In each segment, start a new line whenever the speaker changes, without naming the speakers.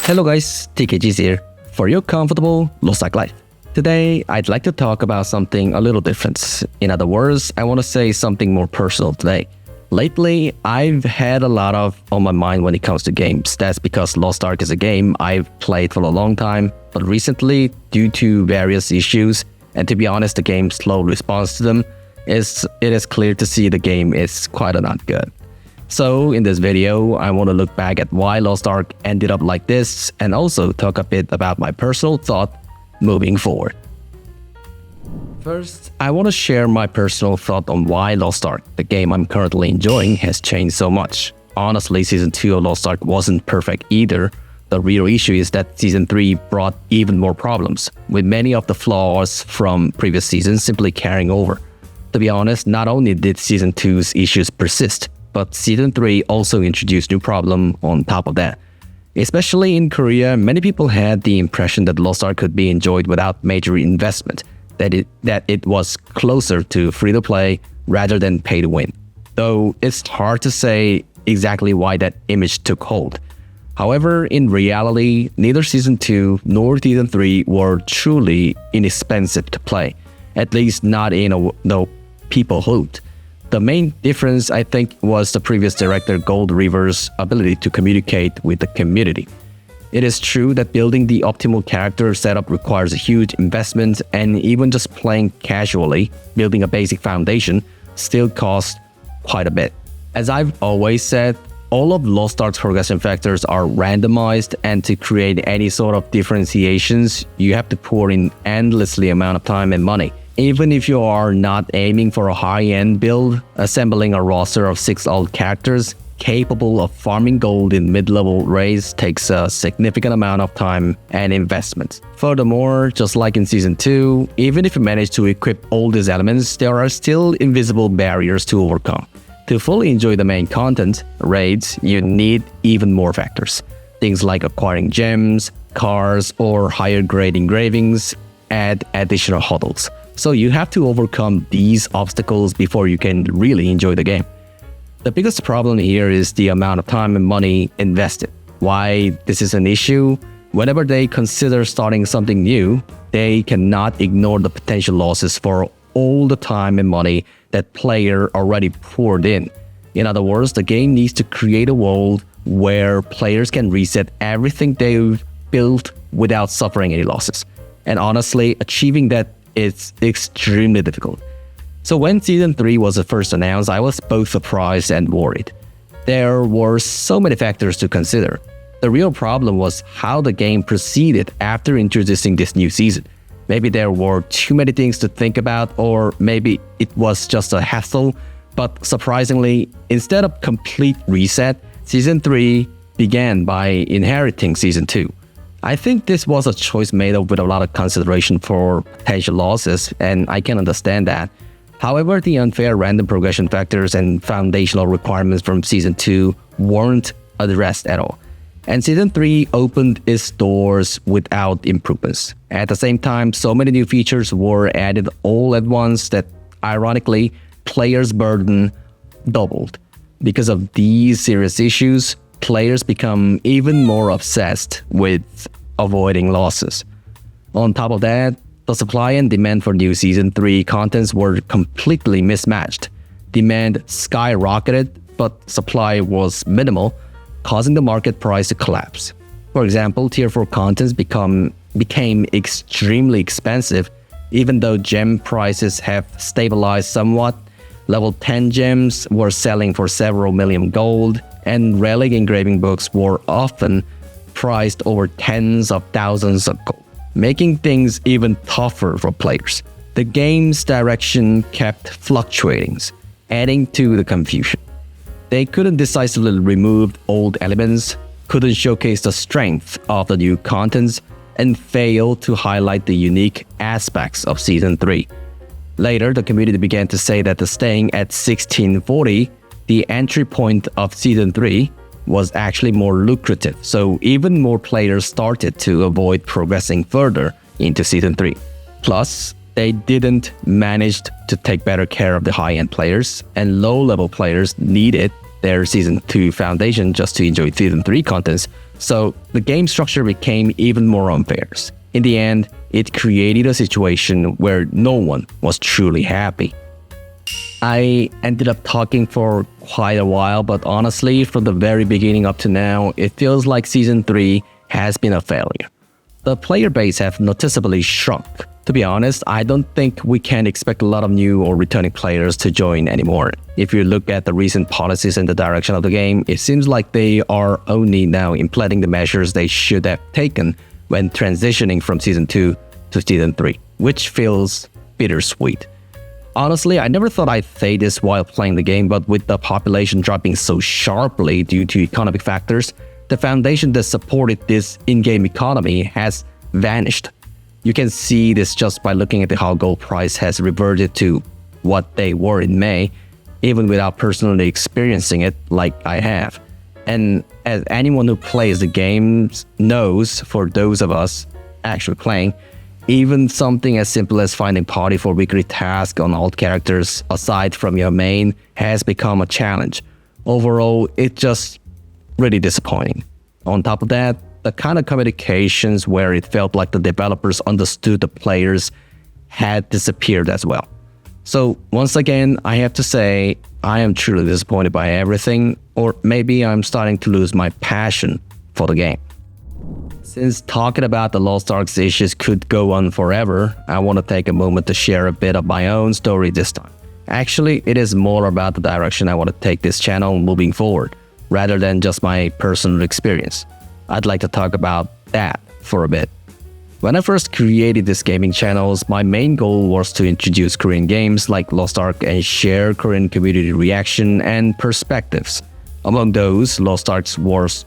Hello guys, TKG's here for your comfortable LostArk life. Today, I'd like to talk about something a little different. In other words, I want to say something more personal today. Lately, I've had a lot on my mind when it comes to games. That's because LostArk is a game I've played for a long time, but recently, due to various issues, and to be honest, the game's slow response to them, it is clear to see the game is quite not good. So in this video, I want to look back at why LostArk ended up like this and also talk a bit about my personal thought moving forward. First, I want to share my personal thought on why LostArk, the game I'm currently enjoying, has changed so much. Honestly, Season 2 of LostArk wasn't perfect either. The real issue is that Season 3 brought even more problems, with many of the flaws from previous seasons simply carrying over. To be honest, not only did Season 2's issues persist, but Season 3 also introduced new problems on top of that. Especially in Korea, many people had the impression that LostArk could be enjoyed without major investment, that it was closer to free-to-play rather than pay-to-win. Though it's hard to say exactly why that image took hold. However, in reality, neither Season 2 nor Season 3 were truly inexpensive to play, at least not in a way people hoped. The main difference, I think, was the previous director Gold River's ability to communicate with the community. It is true that building the optimal character setup requires a huge investment, and even just playing casually, building a basic foundation, still costs quite a bit. As I've always said, all of LostArk's progression factors are randomized, and to create any sort of differentiations, you have to pour in endlessly amount of time and money. Even if you are not aiming for a high-end build, assembling a roster of 6 old characters capable of farming gold in mid-level raids takes a significant amount of time and investment. Furthermore, just like in Season 2, even if you manage to equip all these elements, there are still invisible barriers to overcome. To fully enjoy the main content, raids, you need even more factors. Things like acquiring gems, cars, or higher grade engravings add additional hurdles. So you have to overcome these obstacles before you can really enjoy the game. The biggest problem here is the amount of time and money invested. Why this is an issue? Whenever they consider starting something new, they cannot ignore the potential losses for all the time and money that player already poured in. In other words, the game needs to create a world where players can reset everything they've built without suffering any losses. And honestly, achieving that is extremely difficult. So when Season 3 was first announced, I was both surprised and worried. There were so many factors to consider. The real problem was how the game proceeded after introducing this new season. Maybe there were too many things to think about, or maybe it was just a hassle. But surprisingly, instead of complete reset, Season 3 began by inheriting Season 2. I think this was a choice made with a lot of consideration for potential losses, and I can understand that. However, the unfair random progression factors and foundational requirements from Season 2 weren't addressed at all. And Season 3 opened its doors without improvements. At the same time, so many new features were added all at once that, ironically, players' burden doubled. Because of these serious issues, players become even more obsessed with avoiding losses. On top of that, the supply and demand for new Season 3 contents were completely mismatched. Demand skyrocketed, but supply was minimal, causing the market price to collapse. For example, Tier 4 contents became extremely expensive, even though gem prices have stabilized somewhat. Level 10 gems were selling for several million gold, and relic engraving books were often priced over tens of thousands of gold, making things even tougher for players. The game's direction kept fluctuating, adding to the confusion. They couldn't decisively remove old elements, couldn't showcase the strength of the new contents, and failed to highlight the unique aspects of Season 3. Later, the community began to say that staying at 1640, the entry point of Season 3, was actually more lucrative, so even more players started to avoid progressing further into Season 3. Plus, they didn't manage to take better care of the high-end players, and low-level players needed their Season 2 foundation just to enjoy Season 3 contents, so the game structure became even more unfair. In the end, it created a situation where no one was truly happy. I ended up talking for quite a while, but honestly, from the very beginning up to now, it feels like Season 3 has been a failure. The player base have noticeably shrunk. To be honest, I don't think we can expect a lot of new or returning players to join anymore. If you look at the recent policies and the direction of the game, it seems like they are only now implementing the measures they should have taken when transitioning from Season 2 to Season 3, which feels bittersweet. Honestly, I never thought I'd say this while playing the game, but with the population dropping so sharply due to economic factors, the foundation that supported this in-game economy has vanished. You can see this just by looking at how gold price has reverted to what they were in May, even without personally experiencing it like I have. And as anyone who plays the games knows, for those of us actually playing, even something as simple as finding party for weekly tasks on alt characters aside from your main has become a challenge. Overall, it's just really disappointing. On top of that, the kind of communications where it felt like the developers understood the players had disappeared as well. So once again, I have to say, I am truly disappointed by everything, or maybe I'm starting to lose my passion for the game. Since talking about the LostArk's issues could go on forever, I want to take a moment to share a bit of my own story this time. Actually, it is more about the direction I want to take this channel moving forward, rather than just my personal experience. I'd like to talk about that for a bit. When I first created this gaming channels, my main goal was to introduce Korean games like LostArk and share Korean community reaction and perspectives. Among those, LostArk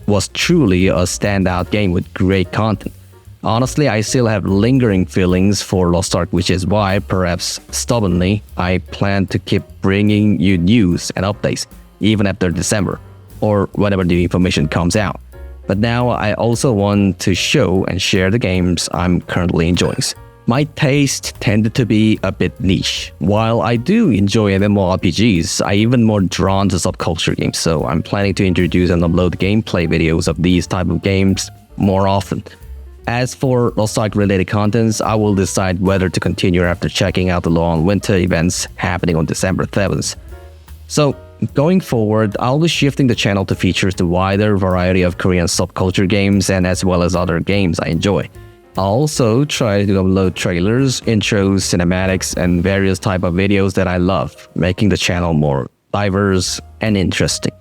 was truly a standout game with great content. Honestly, I still have lingering feelings for LostArk, which is why, perhaps stubbornly, I plan to keep bringing you news and updates, even after December, or whenever the information comes out. But now I also want to show and share the games I'm currently enjoying. My taste tended to be a bit niche. While I do enjoy MMORPGs, I'm even more drawn to subculture games, so I'm planning to introduce and upload gameplay videos of these type of games more often. As for LostArk related contents, I will decide whether to continue after checking out the long winter events happening on December 7th. So, going forward, I'll be shifting the channel to feature the wider variety of Korean subculture games and as well as other games I enjoy. I'll also try to upload trailers, intros, cinematics, and various type of videos that I love, making the channel more diverse and interesting.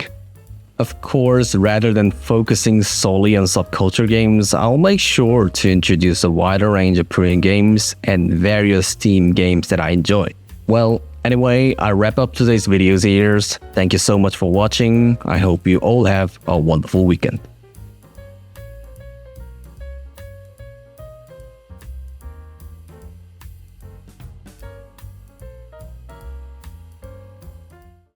Of course, rather than focusing solely on subculture games, I'll make sure to introduce a wider range of Korean games and various Steam games that I enjoy. Well, anyway, I wrap up today's videos here. Thank you so much for watching. I hope you all have a wonderful weekend.